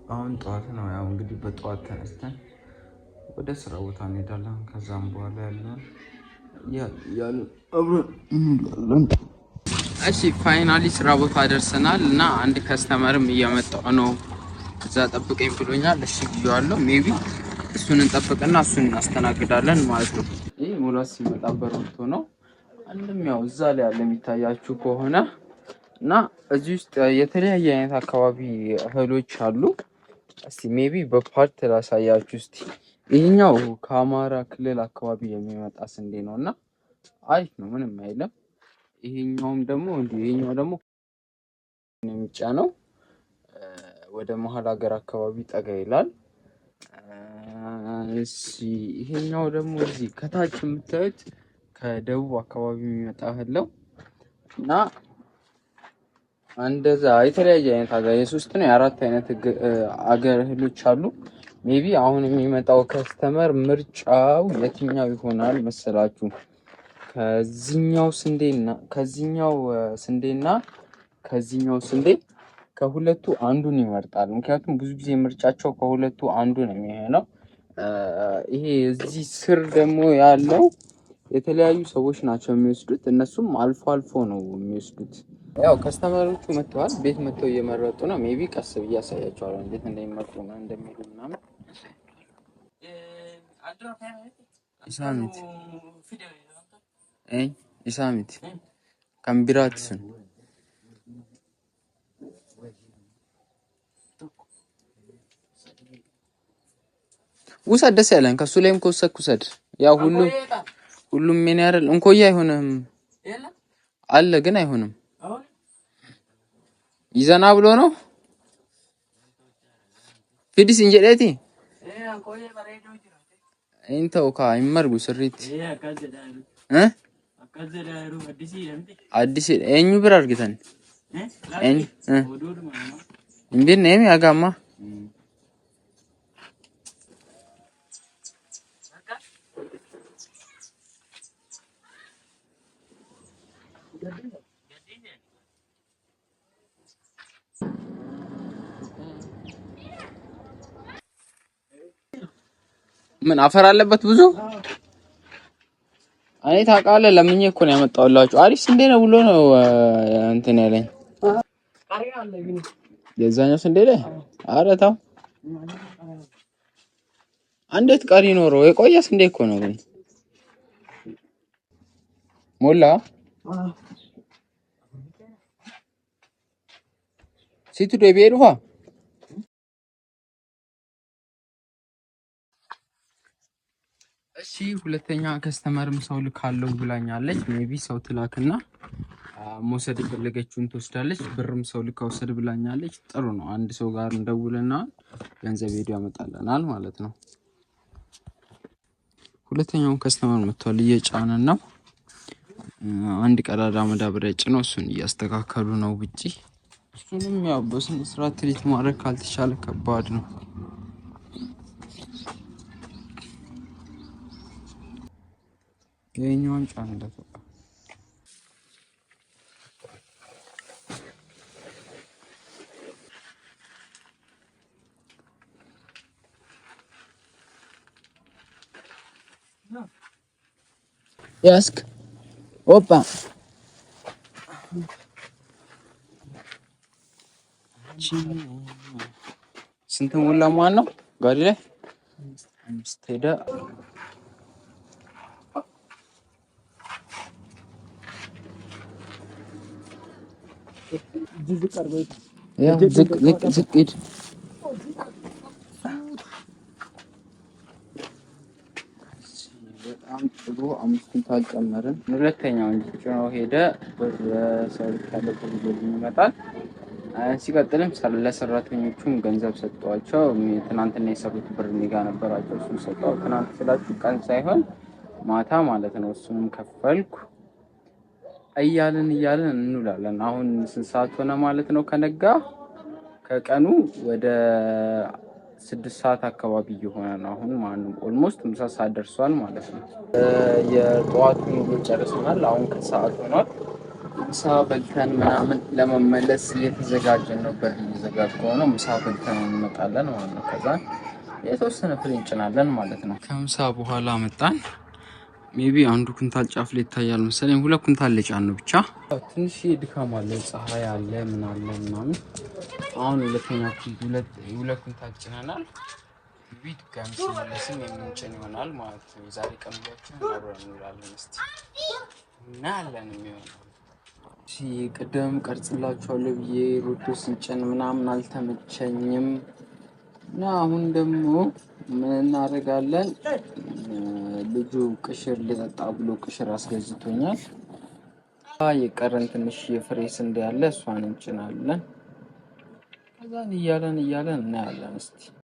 አሁን ጠዋት ነው። ያው እንግዲህ በጠዋት ተነስተን ወደ ስራ ቦታ እንሄዳለን። ከዛም በኋላ ያሉ አብረን እንላለን። እሺ ፋይናሊ ስራ ቦታ ደርሰናል እና አንድ ከስተመርም እየመጣ ነው። እዛ ጠብቀኝ ብሎኛል። እሺ ብዬዋለሁ። ሜቢ እሱን እንጠብቅና እሱን እናስተናግዳለን ማለት ነው። ይሄ ሙላት ሲመጣ በሮቶ ነው። አንድም ያው እዛ ላይ ያለ የሚታያችሁ ከሆነ እና እዚህ ውስጥ የተለያየ አይነት አካባቢ እህሎች አሉ። እስቲ ሜቢ በፓርት ላሳያችሁ። እስቲ ይሄኛው ከአማራ ክልል አካባቢ የሚመጣ ስንዴ ነው እና አሪፍ ነው፣ ምንም አይልም። ይሄኛው ደግሞ የሚጫነው ወደ መሀል ሀገር አካባቢ ጠጋ ይላል። እሺ ይሄኛው ደግሞ እዚህ ከታች የምታዩት ከደቡብ አካባቢ የሚመጣ እህል ነው እና እንደዛ የተለያየ አይነት ሀገር የሶስት ነው የአራት አይነት አገር እህሎች አሉ። ሜቢ አሁን የሚመጣው ከስተመር ምርጫው የትኛው ይሆናል መሰላችሁ? ከዚህኛው ስንዴና ከዚህኛው ስንዴ ከሁለቱ አንዱን ይመርጣል። ምክንያቱም ብዙ ጊዜ ምርጫቸው ከሁለቱ አንዱ ነው የሚሆነው። ይሄ እዚህ ስር ደግሞ ያለው የተለያዩ ሰዎች ናቸው የሚወስዱት። እነሱም አልፎ አልፎ ነው የሚወስዱት። ያው ከስተመሮቹ መጥተዋል። ቤት መጥተው እየመረጡ ነው። ሜቢ ቀስ ብዬ አሳያቸዋለሁ እንዴት እንደሚመርጡ ነው እንደሚሉ ምናምን። ኢሳሚት ከምቢራትስን ውሰድ፣ ደስ ያለን ከሱ ላይም ከወሰድክ ውሰድ። ያው ሁሉም ምን ያረል እንኮያ አይሆንም አለ ግን አይሆንም። ይዘና ብሎ ነው ፊዲስ እንጀለቲ እንተው ካይመርጉ ስሪት አዲስ ኤኙ ብር አርግተን እንዴት ነው ያጋማ ምን አፈር አለበት ብዙ። እኔ ታውቃለህ ለምኜ እኮ ነው ያመጣሁላችሁ። አሪፍ ስንዴ ነው ብሎ ነው እንትን ያለኝ። የዛኛው ስንዴ ላይ ኧረ ተው አንዴት ቀሪ ኖሮ የቆየ ስንዴ እኮ ነው። ግን ሞላ ሲቱ ደቤሩሃ እሺ ሁለተኛ ከስተመርም ሰው ልካለው ብላኛለች። ሜቢ ሰው ትላክና መውሰድ የፈለገችውን ትወስዳለች። ብርም ሰው ልካ ወሰድ ብላኛለች። ጥሩ ነው። አንድ ሰው ጋር እንደውልና ገንዘብ ሄዶ ያመጣልናል ማለት ነው። ሁለተኛው ከስተመር መጥቷል፣ እየጫነን ነው። አንድ ቀዳዳ መዳበሪያ ጭነው እሱን እያስተካከሉ ነው ውጪ። እሱንም ያው በስነ ስርዓት ትሪት ማድረግ ካልተቻለ ከባድ ነው። የኛውን ጫን እንደተጣ ያስክ ኦፓ ስንት ሞላ ማን ነው ጋሪ ላይ አምስት ሄደ። ዝቅ በጣም ጥሩ። 5 ኩንታል ጨመርን። ሁለተኛው ጭኖ ሄደ። በሰው ካለ ብዙ ይመጣል። ሲቀጥልም ለሰራተኞቹም ገንዘብ ሰጥቷቸው ትናንትና የሰሩት ብር ኔጋ ነበራቸው። እሱን ሰጠው። ትናንት ስላችሁ ቀን ሳይሆን ማታ ማለት ነው። እሱንም ከፈልኩ። እያልን እንውላለን። አሁን ስንት ሰዓት ሆነ ማለት ነው? ከነጋ ከቀኑ ወደ 6 ሰዓት አካባቢ እየሆነ ነው አሁን ማለት ነው። ኦልሞስት ምሳ ሰዓት ደርሷል ማለት ነው። የጠዋቱን ጨርሰናል። አሁን ከሰዓት ሆኗል። ምሳ በልተን ምናምን ለመመለስ እየተዘጋጀን ነው። በር እየዘጋጀን ነው። ምሳ በልተን እንመጣለን ማለት ነው። ከዛ የተወሰነ ፍሬ እንጭናለን ማለት ነው። ከምሳ በኋላ መጣን። ሜቢ አንዱ ኩንታል ጫፍ ላይ ይታያል መሰለኝ። 2 ኩንታል ለጫን ነው ብቻ ትንሽ ድካም አለ፣ ፀሐይ አለ፣ ምን አለ ምናምን። አሁን ሁለት ኩንታል ጭነናል። ቢት ጋም ሲመለስም የምንጭን ይሆናል ማለት ነው። የዛሬ ቀን ብቻችን አብረን እንውላለን። እስቲ እናያለን የሚሆነው። እሺ ቅድም ቀርጽላችኋለሁ ብዬ ሮቶ ስንጭን ምናምን አልተመቸኝም እና አሁን ደግሞ ምን እናደርጋለን? ልጁ ቅሽር ልጠጣ ብሎ ቅሽር አስገዝቶኛል። የቀረን ትንሽ የፍሬ ስንዴ ያለ እሷን እንጭናለን። ከዛን እያለን እናያለን እስቲ